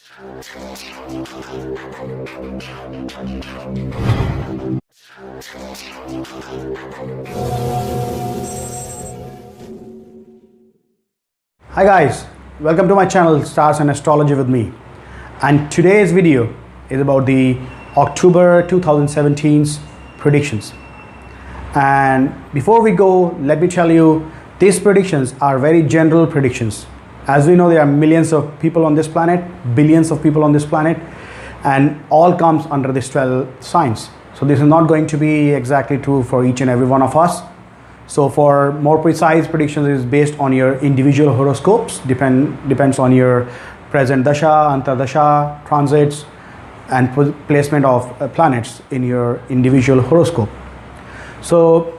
Hi guys, welcome to my channel Stars and Astrology with me, and today's video is about the October 2017's predictions. And before we go, let me tell you, these predictions are very general predictions. As we know, there are millions of people on this planet, billions of people on this planet, and all comes under these 12 signs. So this is not going to be exactly true for each and every one of us. So for more precise predictions, it is based on your individual horoscopes, depends on your present dasha, antardasha, transits, and placement of planets in your individual horoscope. So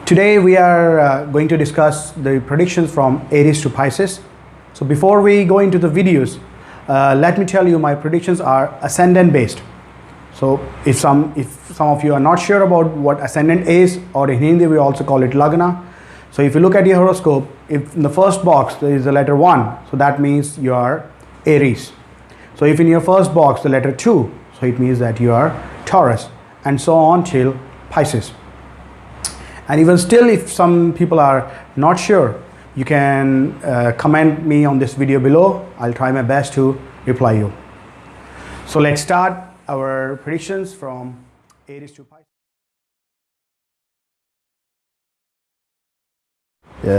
today we are going to discuss the predictions from Aries to Pisces. So before we go into the videos, let me tell you my predictions are ascendant based. So if some of you are not sure about what ascendant is, or in Hindi we also call it Lagna. So if you look at your horoscope, if in the first box there is the letter 1, so that means you are Aries. So if in your first box the letter 2, so it means that you are Taurus, and so on till Pisces. And even still, if some people are not sure, you can comment me on this video below. I'll try my best to reply you. So let's start our predictions from Aries to Pisces.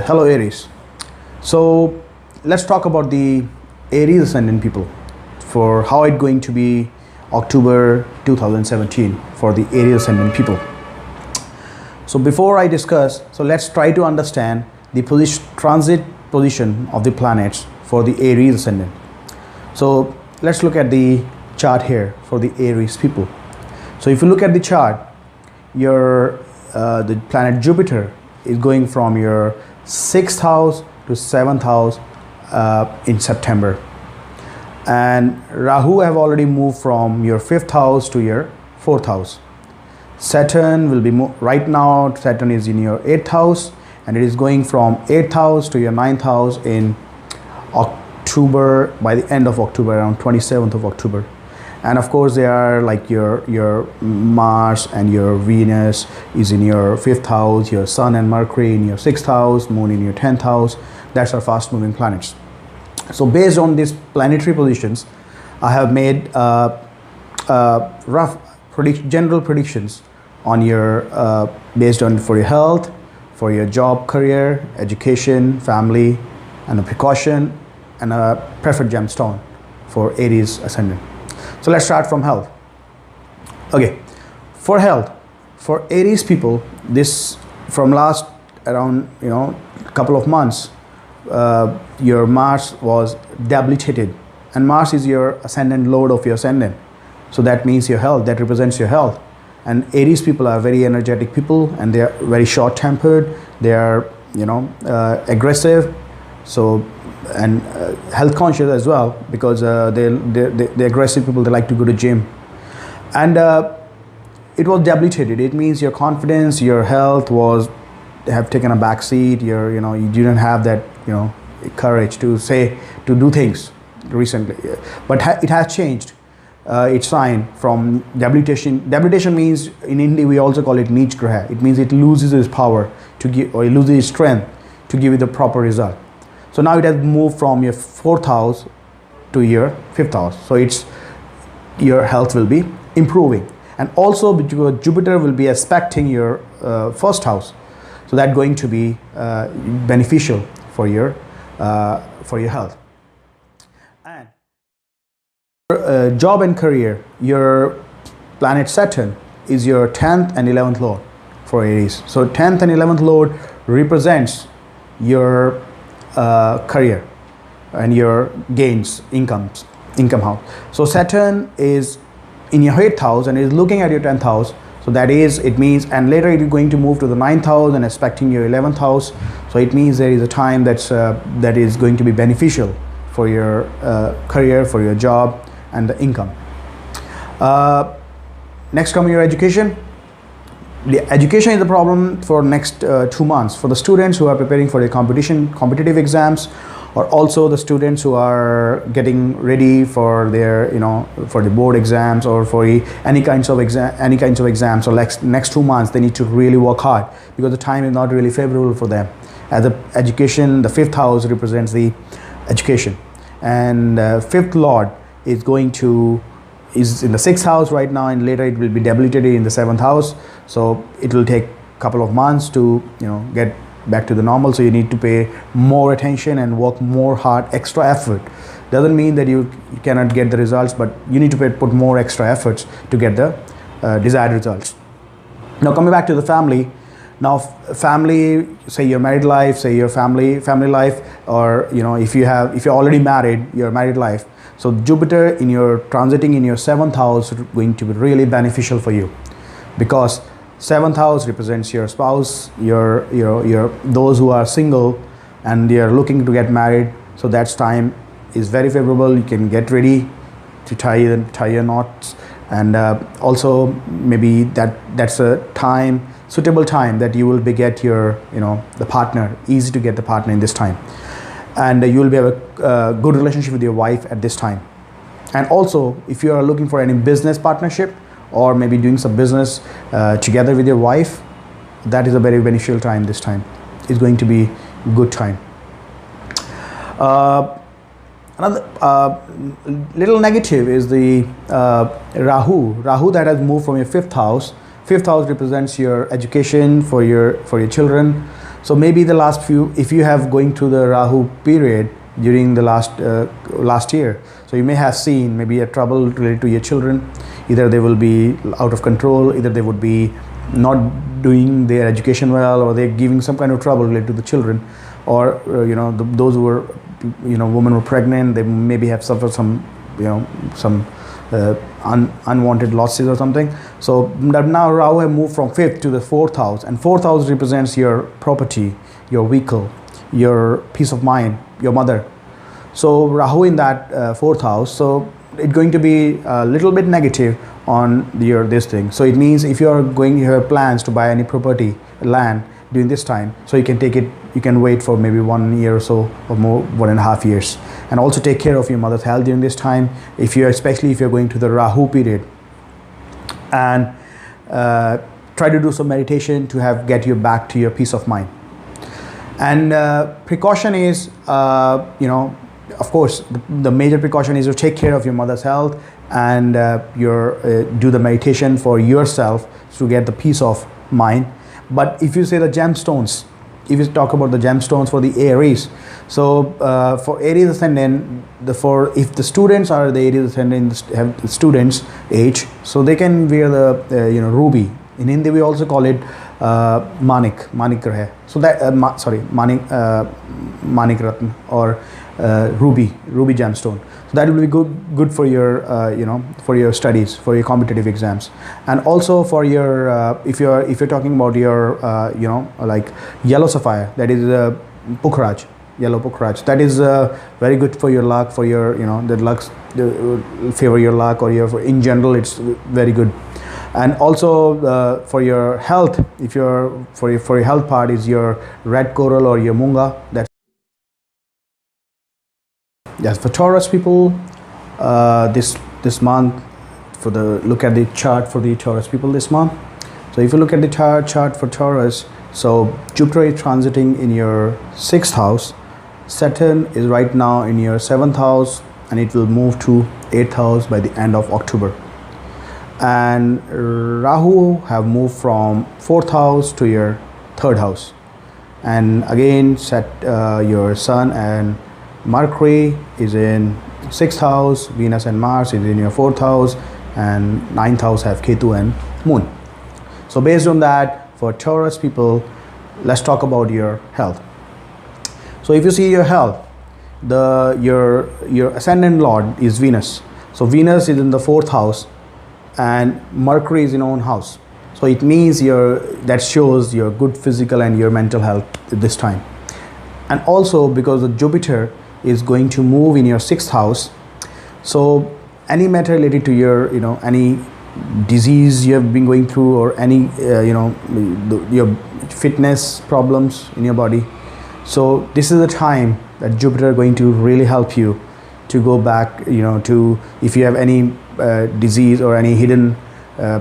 Hello Aries. So let's talk about the Aries ascendant people, for how it's going to be October 2017 for the Aries ascendant people. So before I discuss, so let's try to understand the transit position of the planets for the Aries ascendant. So let's look at the chart here for the Aries people. So if you look at the chart, your the planet Jupiter is going from your 6th house to 7th house in September, and Rahu have already moved from your 5th house to your 4th house. Saturn will be right now, Saturn is in your 8th house, and it is going from 8th house to your 9th house in October, by the end of October, around 27th of October. And of course they are like your Mars and your Venus is in your 5th house, your Sun and Mercury in your 6th house, Moon in your 10th house. That's our fast moving planets. So based on these planetary positions, I have made rough general predictions on your based on for your health, for your job, career, education, family, and a precaution and a preferred gemstone for Aries ascendant. So let's start from health. Okay, for health, for Aries people, this from last around couple of months, your Mars was debilitated, and Mars is your ascendant lord of your ascendant. So that means your health, that represents your health. And Aries people are very energetic people, and they are very short-tempered. They are aggressive, so and health conscious as well, because the aggressive people, they like to go to gym. And it was debilitated. It means your confidence, your health have taken a back seat. You didn't have that courage to do things recently, but it has changed. Its sign from debilitation. Debilitation means in Hindi we also call it Neech Graha. It means it loses its power to give, or it loses its strength to give you the proper result. So now it has moved from your 4th house to your 5th house. So your health will be improving, and also Jupiter will be aspecting your 1st house. So that's going to be beneficial for your health. And job and career, your planet Saturn is your 10th and 11th lord for Aries. So 10th and 11th lord represents your career and your gains, income house. So Saturn is in your 8th house and is looking at your 10th house. So that is, it means, and later it is going to move to the 9th house and aspecting your 11th house. So it means there is a time that is going to be beneficial for your career, for your job, and the income. Next come your education. The education is the problem for next 2 months for the students who are preparing for the competitive exams, or also the students who are getting ready for their, for the board exams, or for any kinds of exams, or next 2 months they need to really work hard, because the time is not really favorable for them. As the education, the 5th house represents the education, and 5th lord is in the 6th house right now, and later it will be debilitated in the 7th house. So it will take a couple of months to get back to the normal. So you need to pay more attention and work more hard, extra effort. Doesn't mean that you cannot get the results, but you need to put more extra efforts to get the desired results. Now coming back to the family. Now family, say your married life, say your family life, or if you're already married, your married life. So Jupiter transiting in your 7th house is going to be really beneficial for you, because 7th house represents your spouse, your those who are single and they are looking to get married. So that's time is very favorable. You can get ready to tie your knots, and also maybe that's a suitable time that you will get your the partner. Easy to get the partner in this time, and you will be have a good relationship with your wife at this time. And also if you are looking for any business partnership, or maybe doing some business together with your wife, that is a very beneficial time. This time is going to be good time. Another little negative is the Rahu that has moved from your 5th house. 5th house represents your education for your children. So maybe the last few, if you have going through the Rahu period during the last year, so you may have seen maybe a trouble related to your children. Either they will be out of control, either they would be not doing their education well, or they're giving some kind of trouble related to the children, or those who were women were pregnant, they maybe have suffered some unwanted losses or something. So now Rahu have moved from 5th to the 4th house, and 4th house represents your property, your vehicle, your peace of mind, your mother. So Rahu in that 4th house, so it's going to be a little bit negative on this thing. So it means if you have plans to buy any property, land during this time, so you can take it, you can wait for maybe 1 year or so, or more, 1.5 years. And also take care of your mother's health during this time, especially if you're going to the Rahu period. And try to do some meditation to get you back to your peace of mind. And precaution is, of course, the major precaution is to take care of your mother's health, and do the meditation for yourself to get the peace of mind. But if you say the gemstones, if you talk about the gemstones for the Aries, so for Aries ascendant, if the students are the Aries ascendant, have the students age, so they can wear the ruby. In Hindi we also call it manik rahe. So that manik ratna, or ruby gemstone. So that will be good for your for your studies, for your competitive exams. And also for your if you're talking about your like yellow sapphire, that is pukhraj, yellow pukhraj, that is very good for your luck, for your the lucks favor your luck, or in general it's very good. And also for your health, if for your health part is your red coral or your munga. Yes, for Taurus people, this month, look at the chart for the Taurus people this month. So if you look at the chart for Taurus, so Jupiter is transiting in your 6th house, Saturn is right now in your 7th house, and it will move to 8th house by the end of October. And Rahu have moved from 4th house to your 3rd house, and again your Sun and Mercury is in 6th house, Venus and Mars is in your 4th house, and 9th house have Ketu and Moon. So based on that, for Taurus people, let's talk about your health. So if you see your health, your ascendant lord is Venus. So Venus is in the 4th house, and Mercury is in own house. So it means that shows your good physical and your mental health at this time. And also because the Jupiter is going to move in your 6th house, so any matter related to your any disease you have been going through, or any your fitness problems in your body, so this is the time that Jupiter going to really help you to go back, to if you have any disease or any hidden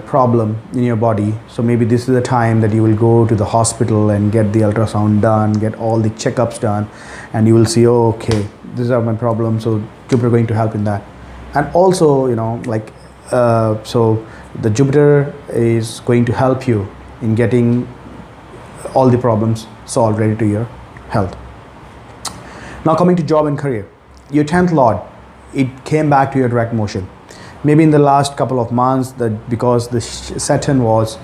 problem in your body. So maybe this is the time that you will go to the hospital and get the ultrasound done, get all the checkups done, and you will see, oh, okay, these are my problems. So Jupiter going to help in that. And also, so the Jupiter is going to help you in getting all the problems solved related to your health. Now coming to job and career, your 10th lord, it came back to your direct motion. Maybe in the last couple of months, that because the Saturn was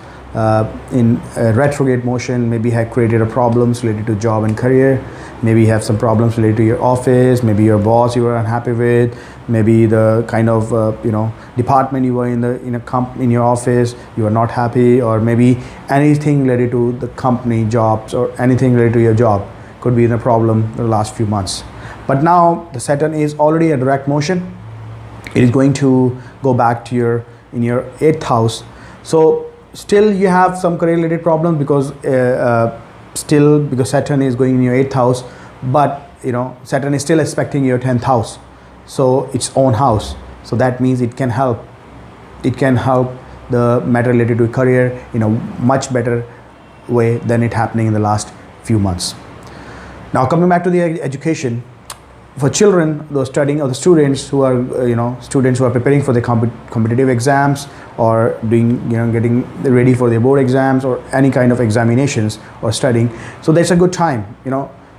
in retrograde motion, maybe had created a problems related to job and career. Maybe you have some problems related to your office, maybe your boss you were unhappy with, maybe the kind of department you were in your office you were not happy, or maybe anything related to the company jobs or anything related to your job could be in a problem in the last few months. But now the Saturn is already a direct motion. It is going to go back to your 8th house. So still you have some career related problems because Saturn is going in your 8th house, but Saturn is still aspecting your 10th house, so its own house. So that means it can help the matter related to career in a much better way than it happening in the last few months. Now coming back to the education, for children, those studying, or the students who are preparing for the competitive exams, or getting ready for their board exams or any kind of examinations or studying, so that's a good time.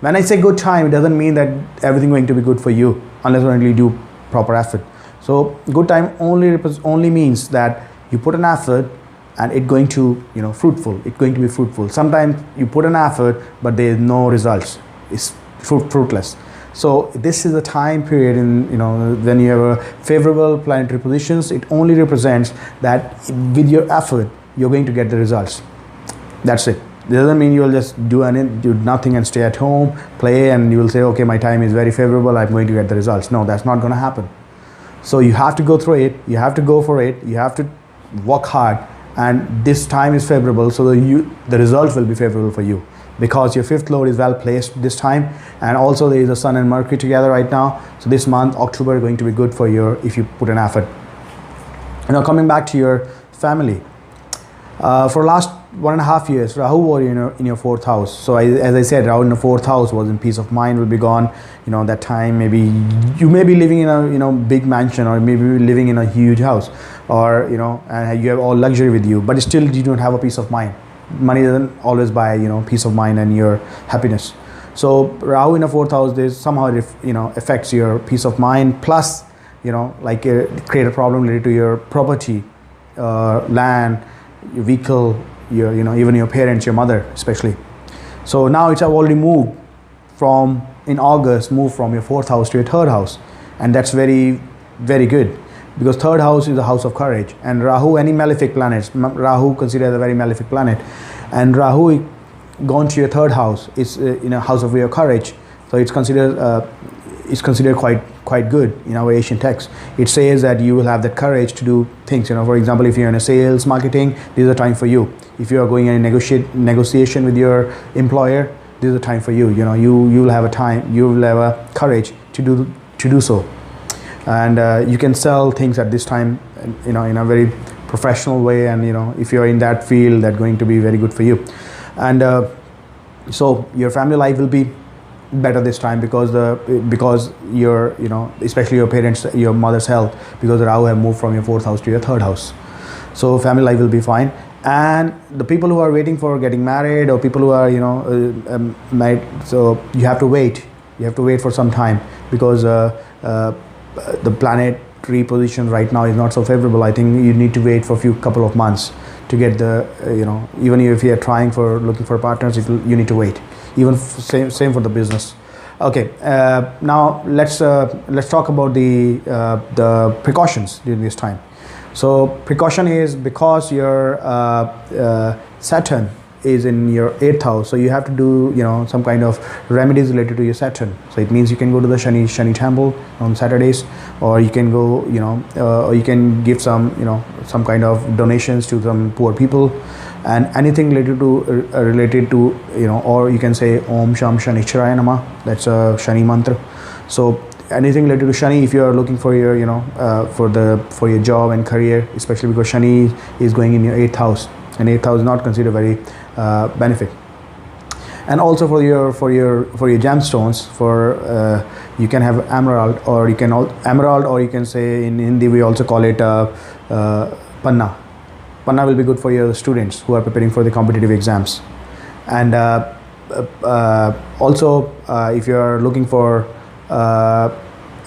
When I say good time, it doesn't mean that everything going to be good for you unless you only do proper effort. So good time only means that you put an effort and it's going to fruitful. It's going to be fruitful. Sometimes you put an effort but there is no results. It's fruitless. So this is the time period when you have a favorable planetary positions. It only represents that with your effort you're going to get the results. That's it. It doesn't mean you will just do nothing and stay at home, play, and you will say, okay, my time is very favorable, I'm going to get the results. No, that's not going to happen. So you have to go through it, you have to go for it, you have to work hard, and this time is favorable, so the results will be favorable for you, because your 5th lord is well placed this time, and also there is the Sun and Mercury together right now. So this month, October, is going to be good for if you put an effort. Now coming back to your family, for last 1.5 years, Rahu was in your 4th house. So as I said, Rahu in the 4th house was in peace of mind, will be gone. That time maybe you may be living in a big mansion, or maybe living in a huge house, or and you have all luxury with you, but still you don't have a peace of mind. Money doesn't always buy peace of mind and your happiness. So Rahu in the 4th house, this somehow affects your peace of mind, plus create a problem related to your property, land, your vehicle, even your parents, your mother especially. So now it's already moved in August from your 4th house to your 3rd house, and that's very, very good, because 3rd house is the house of courage, and Rahu, any malefic planets, Rahu considered a very malefic planet, and Rahu gone to your 3rd house, it's in a house of your courage, so it's considered quite good in our Asian text. It says that you will have that courage to do things. For example, if you're in a sales, marketing, this is a time for you. If you are going in a negotiation with your employer, this is a time for you. You will have a courage to do so, and you can sell things at this time, in a very professional way, and if you're in that field, that's going to be very good for you. And so your family life will be better this time, because your especially your parents, your mother's health, because Rahu have moved from your 4th house to your 3rd house. So family life will be fine. And the people who are waiting for getting married, or people who are married, so you have to wait for some time, because the planetary position right now is not so favorable. I think you need to wait for couple of months to get the even if you are looking for partners, you need to wait. Even same for the business. Okay, now let's talk about the precautions during this time. So precaution is because your Saturn is in your 8th house, so you have to do some kind of remedies related to your Saturn. So it means you can go to the Shani temple on Saturdays, or you can go or you can give some kind of donations to some poor people, and anything related to or you can say Om Sham Shanicharaaya Namah. That's a Shani mantra. So anything related to Shani, if you are looking for your for your job and career, especially because Shani is going in your 8th house, and 8th house is not considered very benefit. And also for your gemstones, you can have emerald, or you can say in Hindi we also call it panna. Panna will be good for your students who are preparing for the competitive exams. And also if you are looking for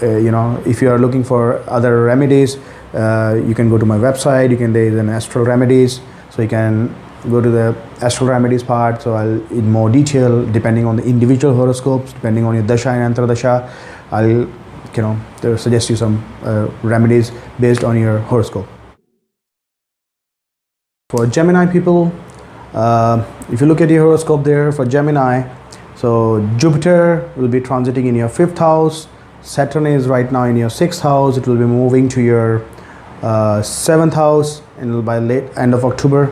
if you are looking for other remedies, you can go to my website. There is an astral remedies, so you can go to the astral remedies part. So I'll in more detail, depending on the individual horoscopes, depending on your dasha and antradasha, I'll suggest you some remedies based on your horoscope. For Gemini people, if you look at your horoscope there for Gemini, so Jupiter will be transiting in your 5th house. Saturn is right now in your 6th house. It will be moving to your 7th house by late end of October.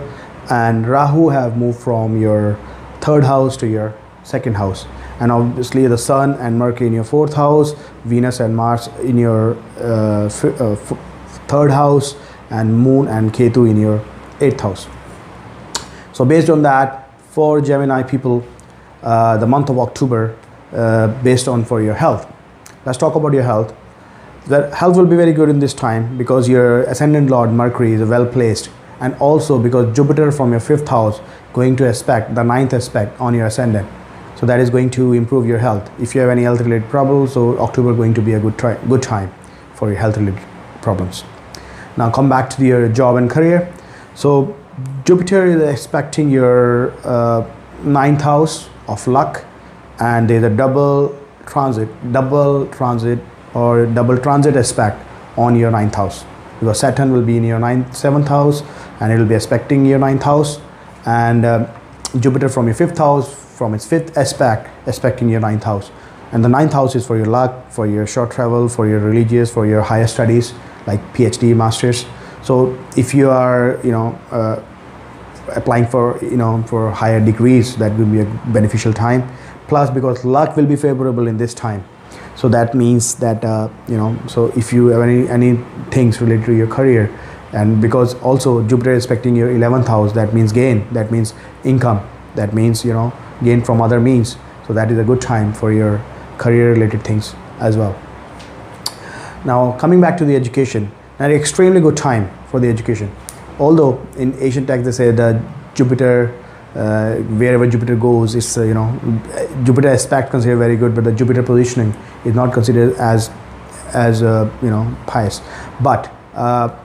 And Rahu have moved from your 3rd house to your 2nd house. And obviously the Sun and Mercury in your 4th house, Venus and Mars in your 3rd house, and Moon and Ketu in your 8th house. So based on that, for Gemini people, the month of October, based on for your health. Let's talk about your health. The health will be very good in this time because your ascendant lord Mercury is well placed, and also because Jupiter from your 5th house going to aspect the 9th aspect on your ascendant. So that is going to improve your health. If you have any health related problems, so October is going to be a good time for your health related problems. Now come back to your job and career. So Jupiter is expecting your 9th house of luck, and there's a double transit aspect on your 9th house, because Saturn will be in your 7th house, and it will be aspecting your 9th house, and Jupiter from your 5th house, from its 5th aspect, aspecting your 9th house. And the 9th house is for your luck, for your short travel, for your religious, for your higher studies like PhD, masters. So if you are applying for for higher degrees, that will be a beneficial time. Plus, because luck will be favorable in this time, so that means that so if you have any things related to your career, and because also Jupiter is aspecting your 11th house, that means gain, that means income, that means gain from other means. So that is a good time for your career related things as well. Now coming back to the education, an extremely good time for the education. Although in ancient texts they say that Jupiter, wherever Jupiter goes, it's Jupiter aspect considered very good, but the Jupiter positioning is not considered as pious. But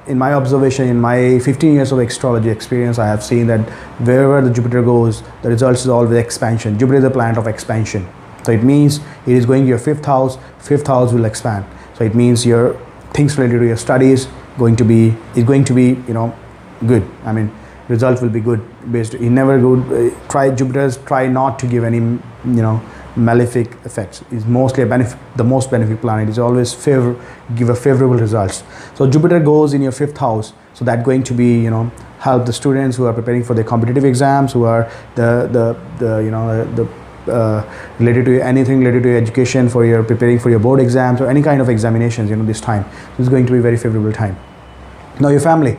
in my observation, in my 15 years of astrology experience, I have seen that wherever the Jupiter goes, the results is always expansion. Jupiter is the planet of expansion, so it means it is going to your 5th house. 5th house will expand, so it means your things related to your studies is going to be good. I mean, results will be good. Based, you never go try not to give any malefic effects. It's mostly a benefit. The most benefic planet is always give a favorable results. So Jupiter goes in your 5th house, so that going to be help the students who are preparing for their competitive exams, who are related to anything related to education, for your preparing for your board exams or any kind of examinations. This time, so it's going to be a very favorable time. Now your family.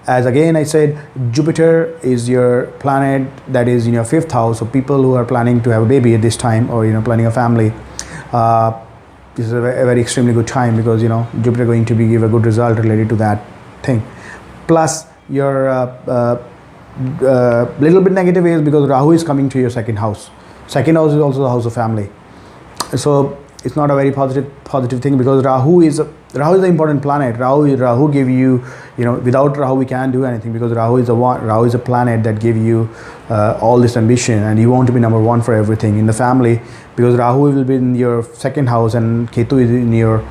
As again I said, Jupiter is your planet that is in your 5th house. So people who are planning to have a baby at this time, or planning a family, this is a very extremely good time, because Jupiter going to give a good result related to that thing. Plus your little bit negative is because Rahu is coming to your 2nd house. 2nd house is also the house of family. So it's not a very positive thing, because Rahu is the important planet. Rahu give you, without Rahu we can't do anything, because Rahu is a planet that give you all this ambition, and you want to be number one for everything in the family, because Rahu will be in your 2nd house, and Ketu is in your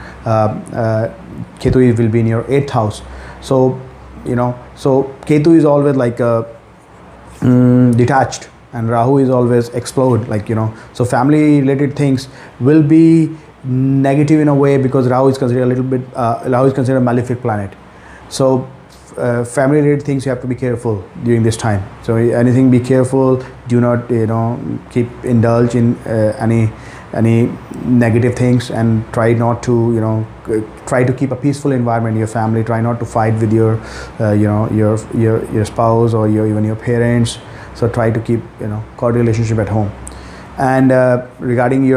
Ketu will be in your 8th house. So so Ketu is always like detached, and Rahu is always explode, so family related things will be negative in a way, because Rahu is considered a malefic planet. So family related things you have to be careful during this time. So anything, be careful. Do not keep indulge in any negative things, and try not to try to keep a peaceful environment in your family. Try not to fight with your your spouse or even your parents. So try to keep cordial relationship at home. And regarding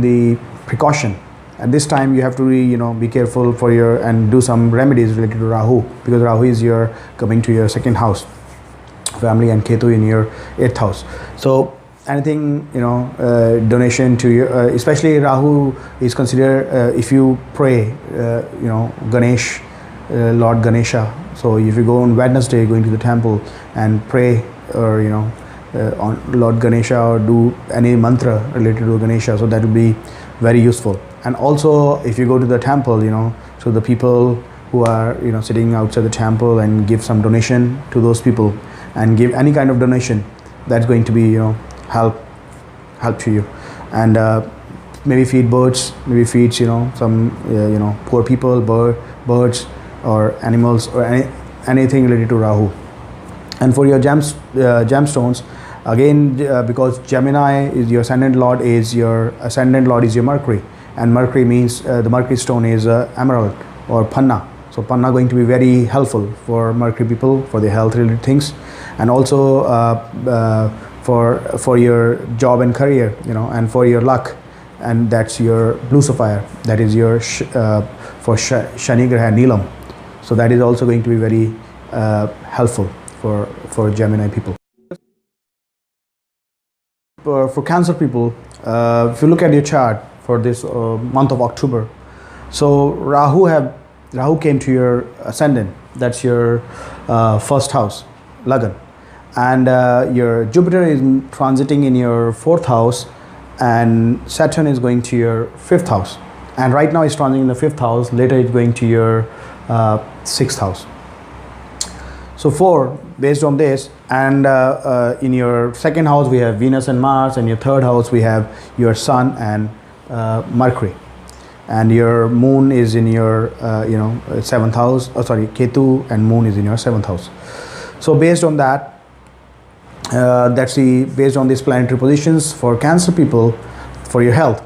the precaution, at this time you have to be careful for and do some remedies related to Rahu, because Rahu is coming to your second house family, and Ketu in your 8th house. So anything donation to your especially Rahu is considered if you pray Ganesh, Lord Ganesha. So if you go on Wednesday, going to the temple and pray, or on Lord Ganesha, or do any mantra related to Ganesha, so that will be very useful. And also if you go to the temple, so the people who are sitting outside the temple, and give some donation to those people, and give any kind of donation, that's going to be help to you. And maybe feed birds, maybe feed some poor people, birds or animals, or anything related to Rahu. And for your gemstones, again, because Gemini is your ascendant lord, is your Mercury, and Mercury means the Mercury stone is emerald or panna. So panna going to be very helpful for Mercury people for their health related things, and also for your job and career, and for your luck, and that's your blue sapphire, that is your for Shani Graha Neelam. So that is also going to be very helpful for Gemini people. For Cancer people, if you look at your chart for this month of October, so Rahu came to your ascendant, that's your first house, Lagan, and your Jupiter is transiting in your 4th house, and Saturn is going to your 5th house, and right now it's transiting in the 5th house, later it's going to your 6th house. So based on this, and in your 2nd house we have Venus and Mars, and your 3rd house we have your Sun and Mercury, and your Moon is in your 7th house. Ketu and Moon is in your 7th house. So based on that, based on these planetary positions for Cancer people, for your health.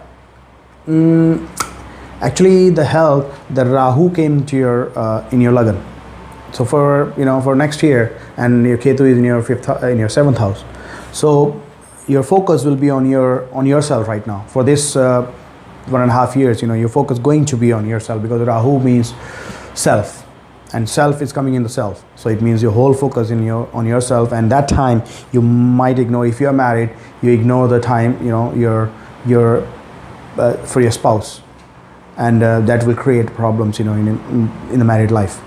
Actually, the Rahu came to your in your Lagan. So for next year, and your Ketu is in your 7th house. So your focus will be on yourself right now. For this 1.5 years, your focus going to be on yourself, because Rahu means self, and self is coming in the self. So it means your whole focus on yourself, and that time you might ignore. If you are married, you ignore the time for your spouse, and that will create problems in the married life.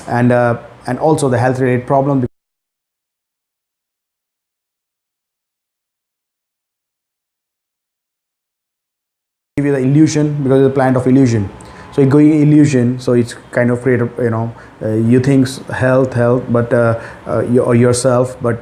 And also the health related problem, give you the illusion, because it's a planet of illusion. So it going illusion, so it's kind of create you think health, but yourself, but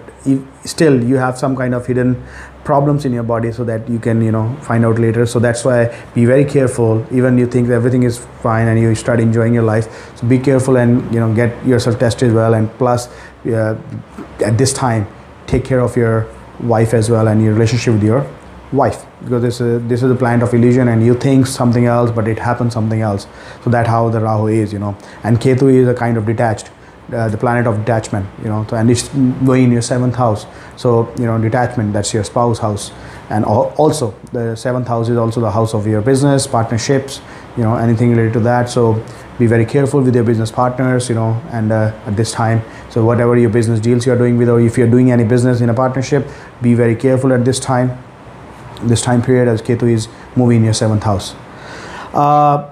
still you have some kind of hidden problems in your body, so that you can find out later. So that's why be very careful. Even you think everything is fine and you start enjoying your life, so be careful and get yourself tested well. And plus at this time, take care of your wife as well, and your relationship with your wife, because this is a planet of illusion, and you think something else but it happens something else. So that's how the Rahu is, and Ketu is a kind of detached, the planet of detachment, so, and it's going in your 7th house. So detachment, that's your spouse house. And also the 7th house is also the house of your business partnerships, anything related to that. So be very careful with your business partners, and at this time. So whatever your business deals you are doing with, or if you're doing any business in a partnership, be very careful at this time period, as Ketu is moving in your 7th house.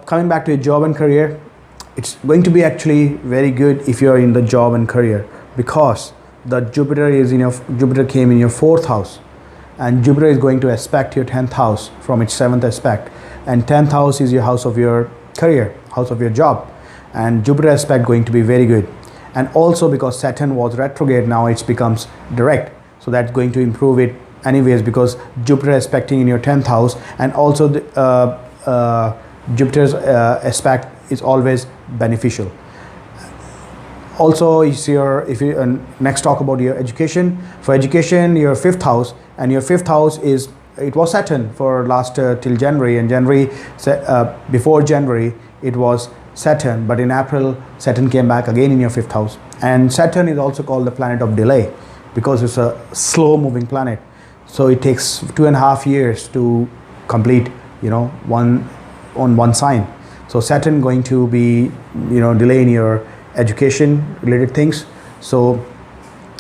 Coming back to your job and career, it's going to be actually very good if you are in the job and career, because the Jupiter came in your 4th house, and Jupiter is going to aspect your 10th house from its 7th aspect, and 10th house is your house of your career, house of your job, and Jupiter aspect going to be very good. And also because Saturn was retrograde, now it becomes direct, so that's going to improve it anyways, because Jupiter aspecting in your 10th house, and also the, Jupiter's aspect is always beneficial. Also, if you next talk about your education. For education, your fifth house, and your fifth house it was Saturn for last till January, and before January it was Saturn, but in April Saturn came back again in your fifth house. And Saturn is also called the planet of delay because it's a slow moving planet. So it takes 2.5 years to complete, on one sign. So Saturn going to be, delay in your education related things. So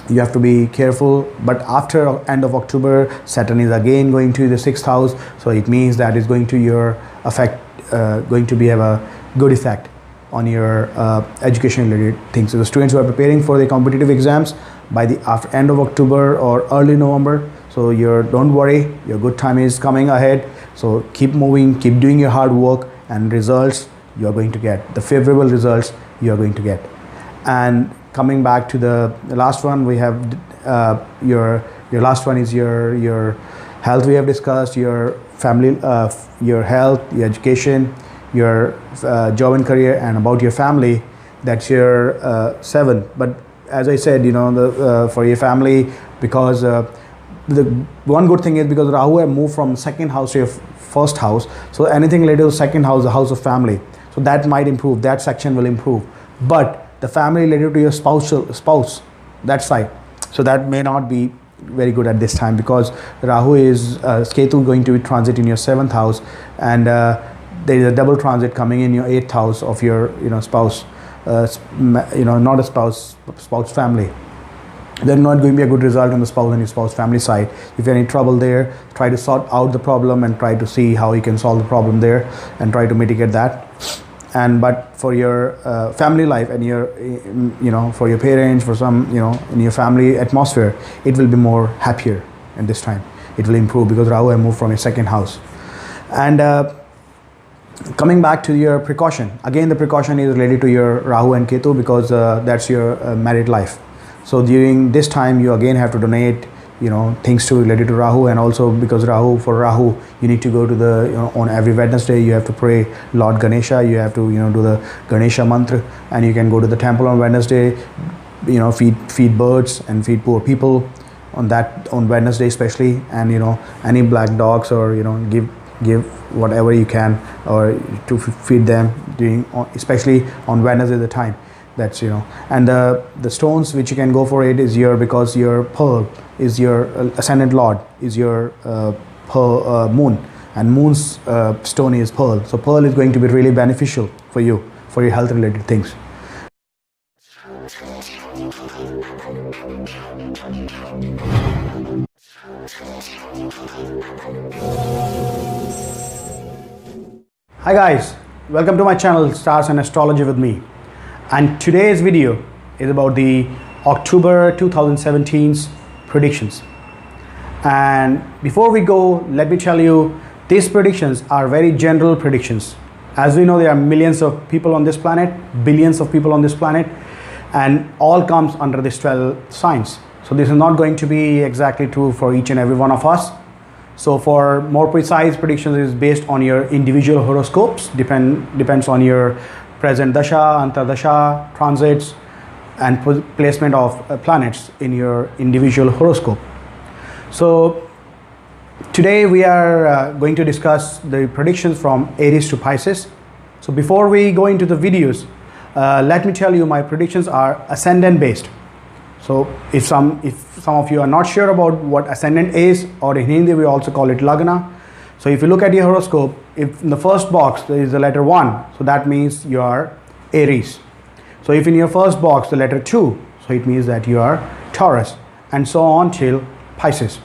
you have to be careful. But after end of October, Saturn is again going to the sixth house. So it means that it's going to have a good effect on your education related things. So the students who are preparing for the competitive exams by the after end of October or early November, so don't worry, your good time is coming ahead. So keep moving, keep doing your hard work, and results you are going to get, the favorable results you are going to get. And coming back to the last one, we have your last one is your health. We have discussed your family, your health, your education, your job and career, and about your family. That's your 7. But as I said, for your family, because the one good thing is because Rahu have moved from second house to your first house, so anything related to second house, the house of family, so that might improve, that section will improve. But the family related to your spouse, that side, so that may not be very good at this time, because Rahu is Ketu going to be transit in your 7th house, and there is a double transit coming in your 8th house of your spouse, not a spouse family. There's not going to be a good result on the spouse and your spouse family side. If you have any trouble there, try to sort out the problem and try to see how you can solve the problem there and try to mitigate that. But for your family life and your for your parents, for some in your family atmosphere, it will be more happier. And this time it will improve because Rahu has moved from your second house. And coming back to your precaution, again the precaution is related to your Rahu and Ketu, because that's your married life. So during this time you again have to donate things to related to Rahu, and also because for Rahu you need to go to the on every Wednesday you have to pray Lord Ganesha, you have to do the Ganesha mantra, and you can go to the temple on Wednesday, feed birds and feed poor people on Wednesday especially, and any black dogs, or give whatever you can or to feed them especially on Wednesday the time. That's and the stones which you can go for it is because your pearl is your ascendant lord, is your moon, and moon's stone is pearl. So pearl is going to be really beneficial for you for your health related things. Hi guys, welcome to my channel Stars and Astrology with me. And today's video is about the October 2017's predictions. And before we go, let me tell you, these predictions are very general predictions. As we know, there are millions of people on this planet, billions of people on this planet, and all comes under these 12 signs. So this is not going to be exactly true for each and every one of us. So for more precise predictions, is based on your individual horoscopes, depends on your present dasha, antardasha, transits, and placement of planets in your individual horoscope. So today we are going to discuss the predictions from Aries to Pisces. So before we go into the videos, let me tell you my predictions are ascendant based. So if some of you are not sure about what ascendant is, or in Hindi we also call it Lagna. So if you look at your horoscope, if in the first box there is the letter 1, so that means you are Aries. So if in your first box the letter 2, so it means that you are Taurus, and so on till Pisces.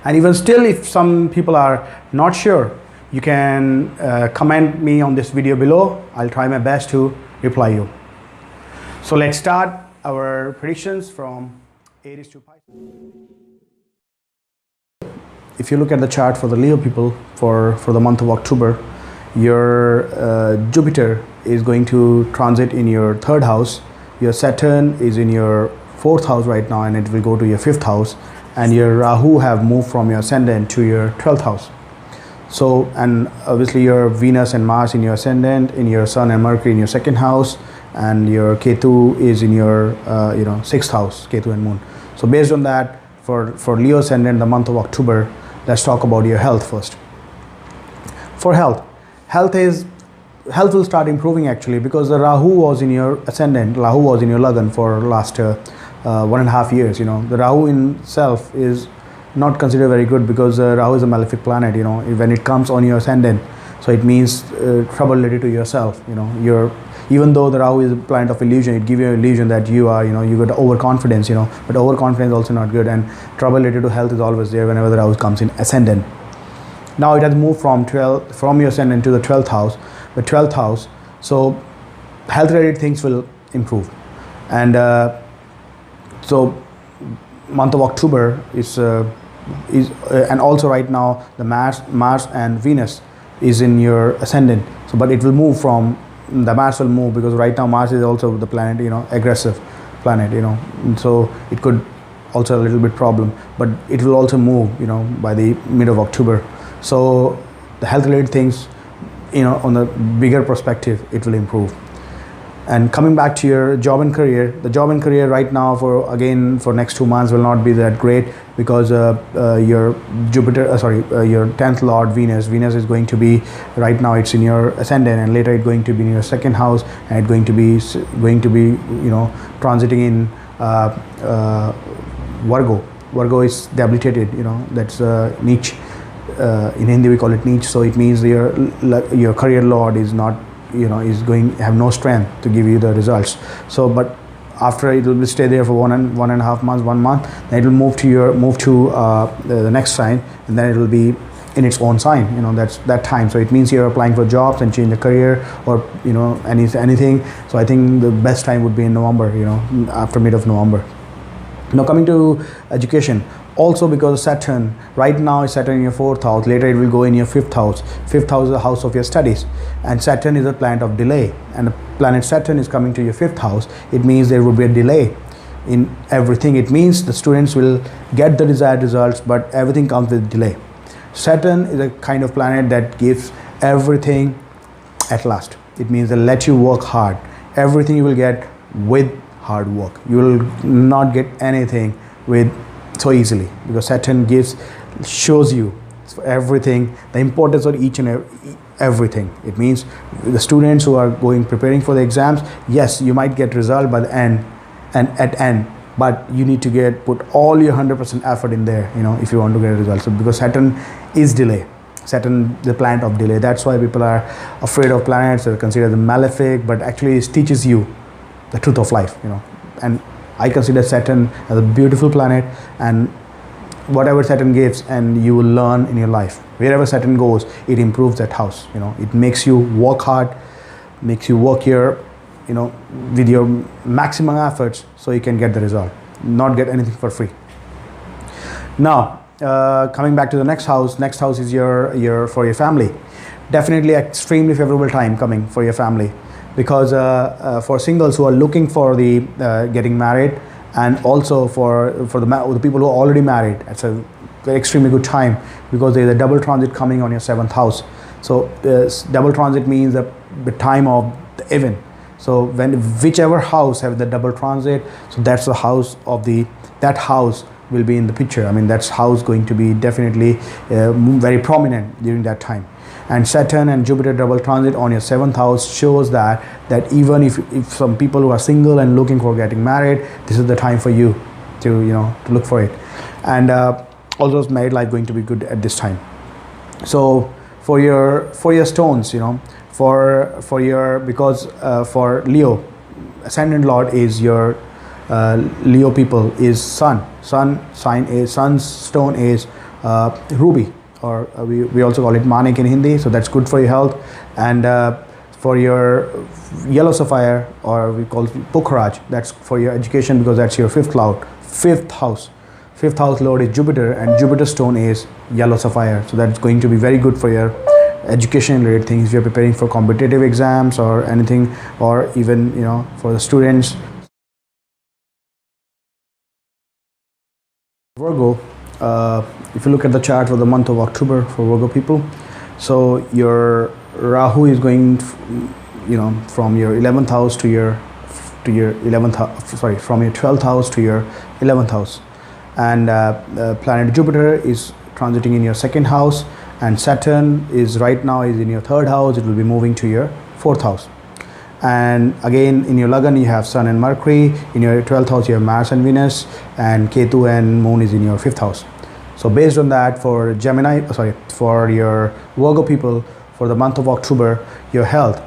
And even still, if some people are not sure, you can comment me on this video below. I'll try my best to reply you. So let's start our predictions from Aries to Pisces. If you look at the chart for the Leo people for the month of October, your Jupiter is going to transit in your 3rd house, your Saturn is in your 4th house right now, and it will go to your 5th house, and your Rahu have moved from your ascendant to your 12th house. So, and obviously your Venus and Mars in your ascendant, in your Sun and Mercury in your second house, and your Ketu is in your sixth house, Ketu and Moon. So based on that, for Leo ascendant, the month of October, let's talk about your health first. For health will start improving actually, because the Rahu was in your ascendant, Rahu was in your Lagan for last 1.5 years. The Rahu in itself is not considered very good, because Rahu is a malefic planet. When it comes on your ascendant, so it means trouble related to yourself. Even though the Rahu is a planet of illusion, it gives you an illusion that you are, you got overconfidence, but overconfidence is also not good, and trouble related to health is always there whenever the Rahu comes in ascendant. Now it has moved from your ascendant to the 12th house, so health related things will improve. And so month of October is and also right now the Mars and Venus is in your ascendant. So but it will move from, the Mars will move, because right now Mars is also the planet, aggressive planet, and so it could also a little bit problem, but it will also move, by the mid of October. So the health related things, on the bigger perspective, it will improve. And coming back to your job and career, the job and career right now for next 2 months will not be that great, because your your 10th lord Venus is going to be, right now it's in your ascendant, and later it's going to be in your second house, and it's going to be transiting in Virgo. Virgo is debilitated, that's niche. In Hindi we call it niche, so it means your career lord is not, is going have no strength to give you the results. So but after it will stay there for 1.5 months, 1 month, then it will move to the next sign, and then it will be in its own sign. That's that time. So it means you're applying for jobs and change a career, or anything. So I think the best time would be in November, after mid of November. Now coming to education, also because Saturn right now is Saturn in your 4th house, later it will go in your 5th house. 5th house is the house of your studies, and Saturn is a planet of delay, and the planet Saturn is coming to your 5th house. It means there will be a delay in everything. It means the students will get the desired results, but everything comes with delay. Saturn is a kind of planet that gives everything at last. It means they let you work hard. Everything you will get with hard work. You will not get anything with so easily, because Saturn shows you everything, the importance of each and everything. It means the students who are preparing for the exams, yes, you might get result by the end and at end, but you need to put all your 100% effort in there, if you want to get a result. So because Saturn is delay, Saturn the planet of delay, that's why people are afraid of planets, or consider them malefic, but actually it teaches you the truth of life, and I consider Saturn as a beautiful planet, and whatever Saturn gives, and you will learn in your life. Wherever Saturn goes, it improves that house. It makes you work hard, makes you work here, with your maximum efforts, so you can get the result, not get anything for free. Now, coming back to the next house. Next house is for your family. Definitely extremely favorable time coming for your family, because for singles who are looking for the getting married, and also for the people who are already married, it's a very extremely good time, because there is a double transit coming on your 7th house. So double transit means the time of the event. So whichever house have the double transit, so that's the house of that house will be in the picture. I mean, that's house going to be definitely very prominent during that time. And Saturn and Jupiter double transit on your 7th house shows that even if some people who are single and looking for getting married, this is the time for you to look for it. And also married life going to be good at this time. So for your stones, for Leo, ascendant lord is your Leo people is Sun. Sun's stone is ruby, or we also call it manik in Hindi. So that's good for your health. And for your yellow sapphire, or we call it pukhraj, that's for your education, because that's your 5th house. 5th house lord is Jupiter, and Jupiter stone is yellow sapphire. So that's going to be very good for your education related things, if you're preparing for competitive exams or anything, or even for the students. Virgo, if you look at the chart for the month of October for Virgo people, So your Rahu is going, from your 11th house to your 11th house, sorry, from your 12th house to your 11th house, and planet Jupiter is transiting in your second house, and Saturn is right now is in your third house. It will be moving to your fourth house. And again, in your Lagan you have Sun and Mercury. In your 12th house you have Mars and Venus, and Ketu and Moon is in your 5th house. So based on that, for for your Virgo people, for the month of October, your health,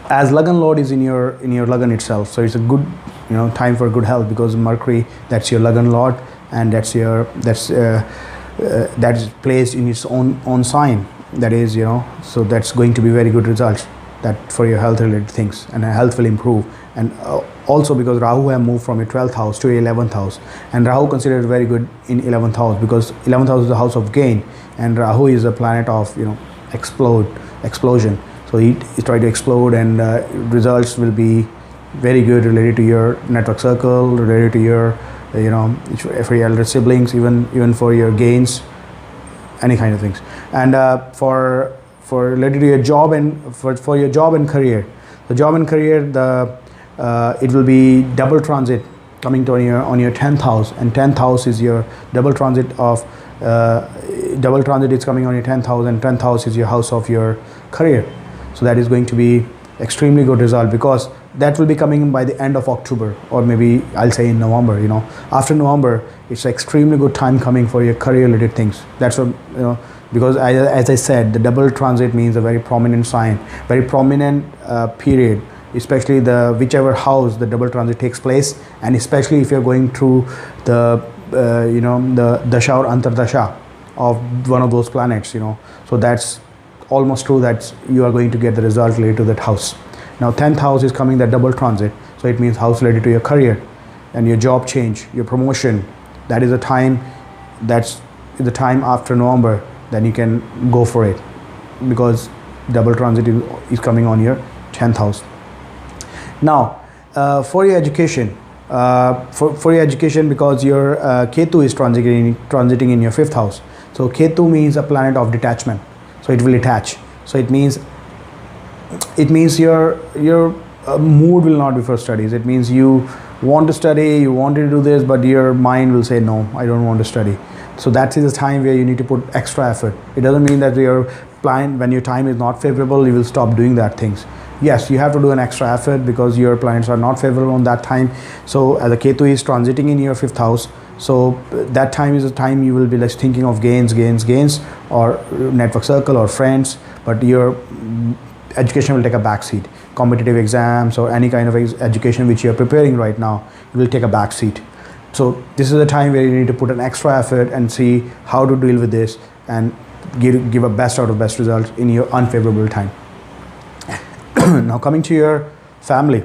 as Lagan Lord is in your Lagan itself, so it's a good time for good health, because Mercury, that's your Lagan Lord, and that's placed in its own sign. That is, so that's going to be very good results that for your health related things, and health will improve. And also because Rahu have moved from your 12th house to your 11th house, and Rahu considered very good in 11th house, because 11th house is the house of gain, and Rahu is a planet of explosion. So he try to explode, and results will be very good related to your network circle, related to your for your elder siblings, even for your gains, any kind of things. And for related to your job and for your job and career, the job and career, it will be double transit coming to on your 10th house, and 10th house is your double transit is coming on your 10th house, and 10th house is your house of your career. So that is going to be extremely good result, because that will be coming by the end of October, or maybe I'll say in November. After November, it's extremely good time coming for your career related things. That's what because as I said, the double transit means a very prominent sign, very prominent period, especially the whichever house the double transit takes place, and especially if you're going through the the dasha or antardasha of one of those planets. So that's almost true that you are going to get the result related to that house. Now 10th house is coming that double transit, so it means house related to your career and your job change, your promotion. That is the time, that's the time after November, then you can go for it, because double transit is coming on your 10th house. Now for your education, because your Ketu is transiting in your 5th house. So Ketu means a planet of detachment, so it will detach. So it means your mood will not be for studies. It means you want to study, you want to do this, but your mind will say no, I don't want to study. So that is the time where you need to put extra effort. It doesn't mean that your plan, when your time is not favorable, you will stop doing that things. Yes, you have to do an extra effort because your planets are not favorable on that time. So as the Ketu is transiting in your 5th house, so that time is the time you will be less thinking of gains, or network circle or friends, but your education will take a back seat. Competitive exams or any kind of education which you are preparing right now, it will take a back seat. So this is the time where you need to put an extra effort and see how to deal with this and give a best out of best results in your unfavorable time. Now coming to your family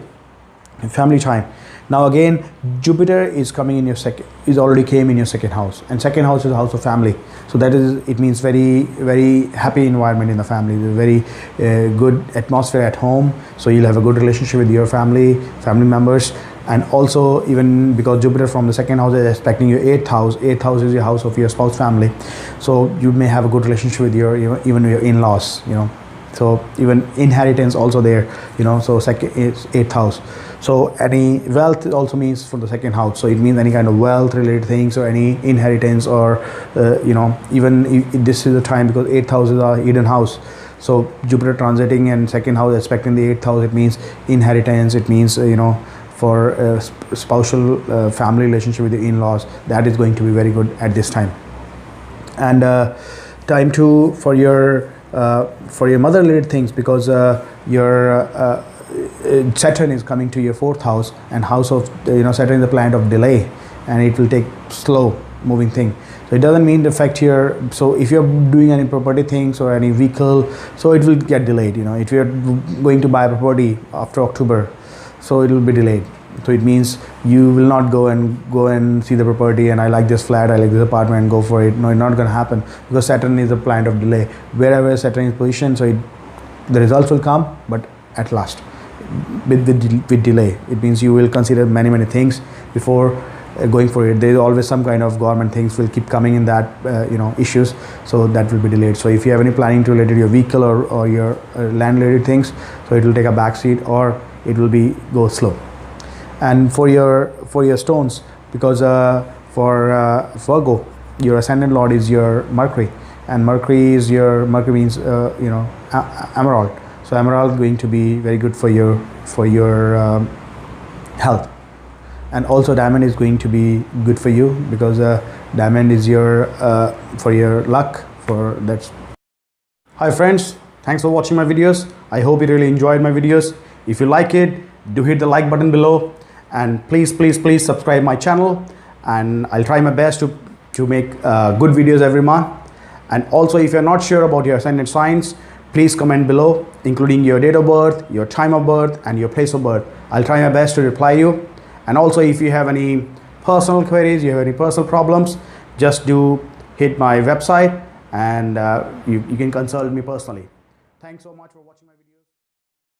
time. Now again, Jupiter is coming in your already came in your second house, and second house is the house of family. So that is, it means very, very happy environment in the family, very good atmosphere at home. So you'll have a good relationship with your family members. And also, even because Jupiter from the second house is aspecting your 8th house. 8th house is your house of your spouse family. So you may have a good relationship with your even your in-laws. So even inheritance also there. So second is 8th house. So any wealth also means for the second house. So it means any kind of wealth related things, or any inheritance, or even if this is the time, because 8th house is a hidden house. So Jupiter transiting and second house aspecting the 8th house, it means inheritance. It means for spousal family relationship with the in-laws, that is going to be very good at this time. And time for your mother related things, because your Saturn is coming to your 4th house, and house of Saturn is the planet of delay, and it will take slow moving thing. So it doesn't mean the affect here. So if you're doing any property things or any vehicle, so it will get delayed. If you're going to buy a property after October, so it will be delayed. So it means you will not go and see the property and I like this flat, I like this apartment, and go for it. No, it's not going to happen, because Saturn is a planet of delay. Wherever Saturn is positioned, so the results will come, but at last with delay. It means you will consider many things before going for it. There's always some kind of government things will keep coming in that issues, so that will be delayed. So if you have any planning to related to your vehicle or your land related things, so it will take a back seat, or it will be go slow. And for your stones, because for Virgo, your ascendant lord is your Mercury, and Mercury means emerald. So emerald is going to be very good for your health. And also diamond is going to be good for you, because diamond is your for your luck. Hi friends, thanks for watching my videos. I hope you really enjoyed my videos. If you like it, do hit the like button below, and please subscribe my channel, and I'll try my best to make good videos every month. And also, if you're not sure about your ascendant signs, please comment below, including your date of birth, your time of birth, and your place of birth. I'll try my best to reply you. And also, if you have any personal queries, you have any personal problems, just do hit my website, and you can consult me personally. Thanks so much for watching my video.